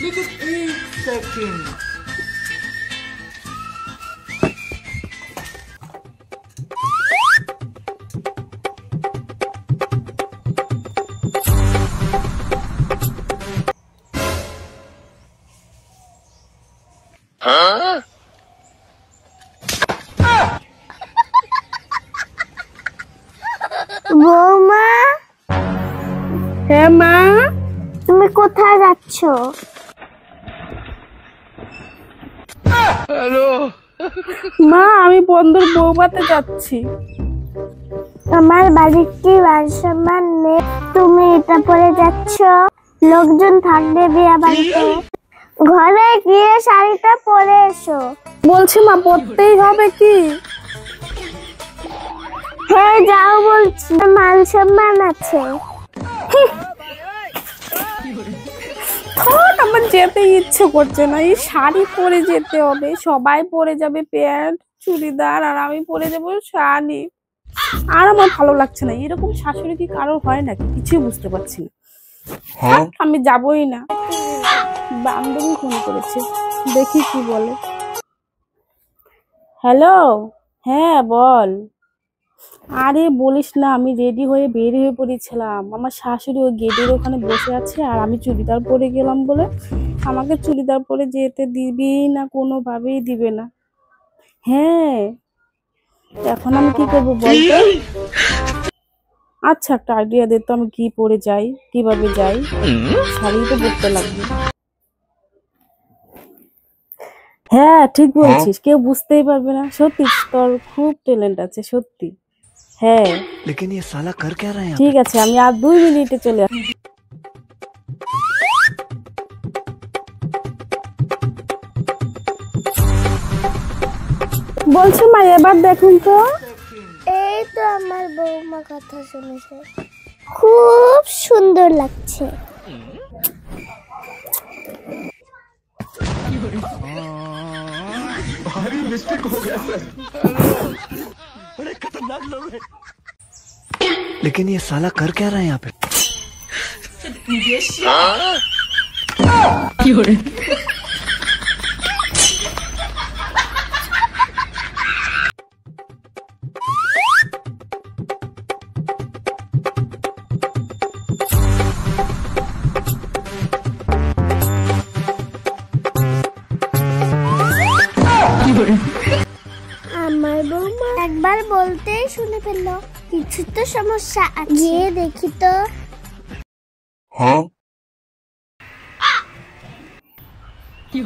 लेकिन एक सेकंड। বৌমা, হ্যাঁ মা, তুমি কোথায় যাচ্ছ? মা আমি বন্ধুর বৌভাতে যাচ্ছি। আমার বাড়ির কি মান সম্মান নেই? তুমি এটা পরে যাচ্ছ? লোকজন থাকবে বিয়ে বাড়িতে। ঘরে গিয়ে শাড়িটা পরে এসো। বলছি মা, পড়তেই হবে কি? হ্যাঁ যাও বলছি, মান সম্মান আছে। আমার যেতে ইচ্ছে করছে না, এই শাড়ি পরে যেতে হবে। সবাই পরে যাবে প্যান্ট চুড়িদার, আর আমি পরে যাবো শাড়ি। আর আমার ভালো লাগছে না। এরকম শাশুড়ি কি কারোর হয় নাকি কিছুই বুঝতে পারছি না। আমি যাবই না। বান্ধবী ফোন করেছে, দেখি কি বলে। হ্যালো, হ্যাঁ বল। আরে বলিস না, আমি রেডি হয়ে বের হয়ে পড়েছিলাম। আমার শাশুড়ি ওই গেটের ওখানে বসে আছে, আর আমি চুড়িদার পরে গেলাম বলে আমাকে চুড়িদার পরে যেতে দিবেই না, কোনোভাবেই দিবে না। হ্যাঁ, এখন আমি কি করবো বলতো? আচ্ছা একটা আইডিয়া দে তো, আমি কি পরে যাই, কিভাবে যাই? শাড়ি তো পরতে লাগবে। হ্যাঁ ঠিক বলছিস, কেউ বুঝতেই পারবে না। সত্যি তোর খুব ট্যালেন্ট আছে, সত্যি। হ্যাঁ लेकिन ये साला कर क्या रहे हैं? ঠিক আছে, আমি আর 2 মিনিটে চলে আসছি। বলছি মা, এবার দেখুন তো। এই তো আমার বৌমা কথা শুনেছে, খুব সুন্দর লাগছে। भारी मिस्टेक हो गया सर। बड़े खतरनाक लोग हैं। लेकिन ये साला कर क्या रहे हैं यहाँ पे? আমার বৌমা একবার বলতেই শুনে ফেললো, কিছু তো সমস্যা আছে। গিয়ে দেখি তো। हाँ? কি